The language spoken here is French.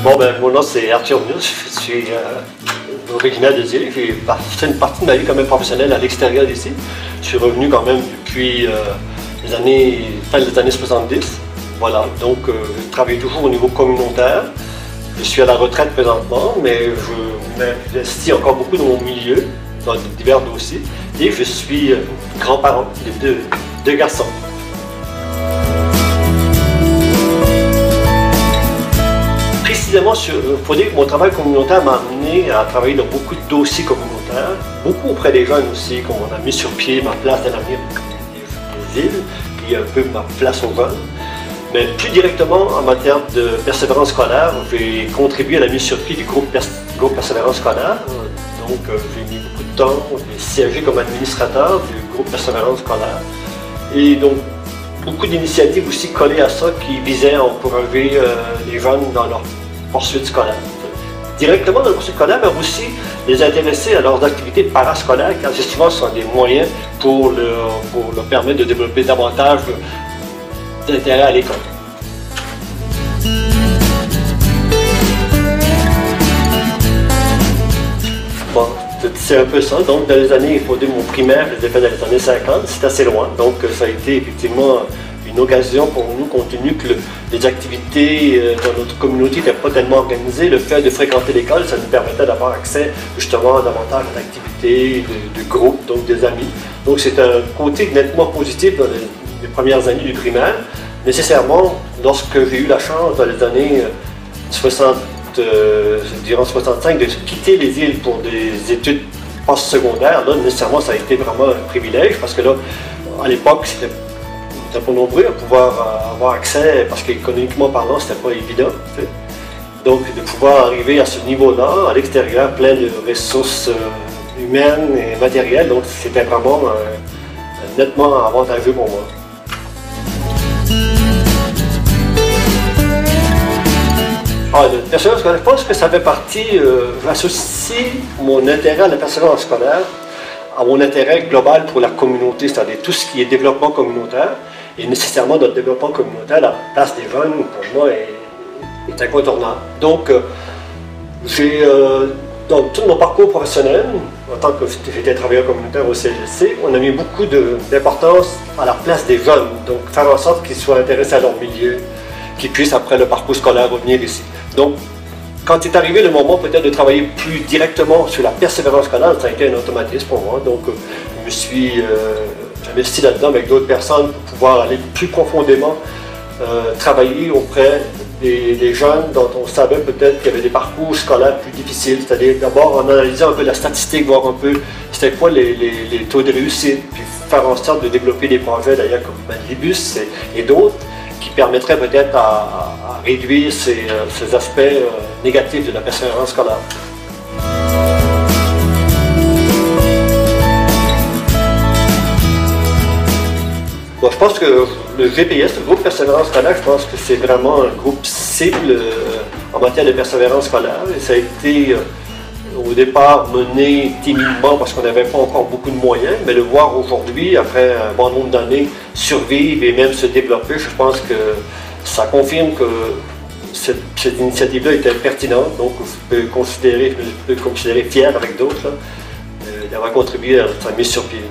Bon, ben, mon nom c'est Arthur Munoz, je suis originaire des îles. J'ai passé une partie de ma vie quand même professionnelle à l'extérieur d'ici. Je suis revenu quand même depuis fin des années 70. Voilà, donc je travaille toujours au niveau communautaire. Je suis à la retraite présentement, mais je m'investis encore beaucoup dans mon milieu, dans divers dossiers. Et je suis grand-parent de deux garçons. Précisément, il faut dire que mon travail communautaire m'a amené à travailler dans beaucoup de dossiers communautaires, beaucoup auprès des jeunes aussi, comme on a mis sur pied ma place dans l'avenir des îles, qui est un peu ma place aux jeunes. Mais plus directement, en matière de persévérance scolaire, j'ai contribué à la mise sur pied du groupe Persévérance scolaire. Donc, j'ai mis beaucoup de temps, j'ai siégé comme administrateur du groupe Persévérance scolaire. Et donc, beaucoup d'initiatives aussi collées à ça qui visaient à encourager les jeunes dans leur poursuite scolaire. Directement dans la poursuite scolaire, mais aussi les intéresser à leurs activités parascolaires, car souvent ce sont des moyens pour leur permettre de développer davantage d'intérêt à l'école. Bon, c'est un peu ça. Donc, dans les années, il faut dire, mon primaire, je l'ai fait dans les années 50, c'est assez loin. Donc, ça a été effectivement une occasion pour nous, compte tenu que les activités dans notre communauté n'étaient pas tellement organisées. Le fait de fréquenter l'école, ça nous permettait d'avoir accès justement à davantage d'activités, de groupes, donc des amis. Donc, c'est un côté nettement positif dans les premières années du primaire. Nécessairement, lorsque j'ai eu la chance dans les années 65 de quitter les îles pour des études post-secondaires, là, nécessairement, ça a été vraiment un privilège parce que là, à l'époque, c'était pas nombreux à pouvoir avoir accès parce qu'économiquement parlant, c'était pas évident. Tu sais. Donc, de pouvoir arriver à ce niveau-là, à l'extérieur, plein de ressources humaines et matérielles, donc c'était vraiment nettement avantageux pour moi. Le persévérance scolaire, je pense que ça fait partie, j'associe mon intérêt à la persévérance scolaire à mon intérêt global pour la communauté, c'est-à-dire tout ce qui est développement communautaire. Et nécessairement, dans le développement communautaire, la place des jeunes, pour moi, est incontournable. Donc, dans tout mon parcours professionnel, en tant que j'étais travailleur communautaire au CLSC, on a mis beaucoup d'importance à la place des jeunes. Donc, faire en sorte qu'ils soient intéressés à leur milieu, qu'ils puissent, après le parcours scolaire, revenir ici. Donc, quand est arrivé le moment peut-être de travailler plus directement sur la persévérance scolaire, ça a été un automatisme pour moi. Donc, je me suis investi là-dedans avec d'autres personnes pour pouvoir aller plus profondément travailler auprès des jeunes dont on savait peut-être qu'il y avait des parcours scolaires plus difficiles. C'est-à-dire d'abord en analysant un peu la statistique, voir un peu c'était quoi les taux de réussite, puis faire en sorte de développer des projets d'ailleurs comme Manlibus et d'autres, qui permettrait peut-être à réduire ces aspects négatifs de la persévérance scolaire. Bon, je pense que le GPS, le groupe persévérance scolaire, je pense que c'est vraiment un groupe cible en matière de persévérance scolaire. Et ça a été au départ mené timidement parce qu'on n'avait pas encore beaucoup de moyens, mais le voir aujourd'hui, après un bon nombre d'années, survivre et même se développer, je pense que ça confirme que cette initiative-là était pertinente. Donc je peux considérer fier avec d'autres d'avoir contribué à sa mise sur pied.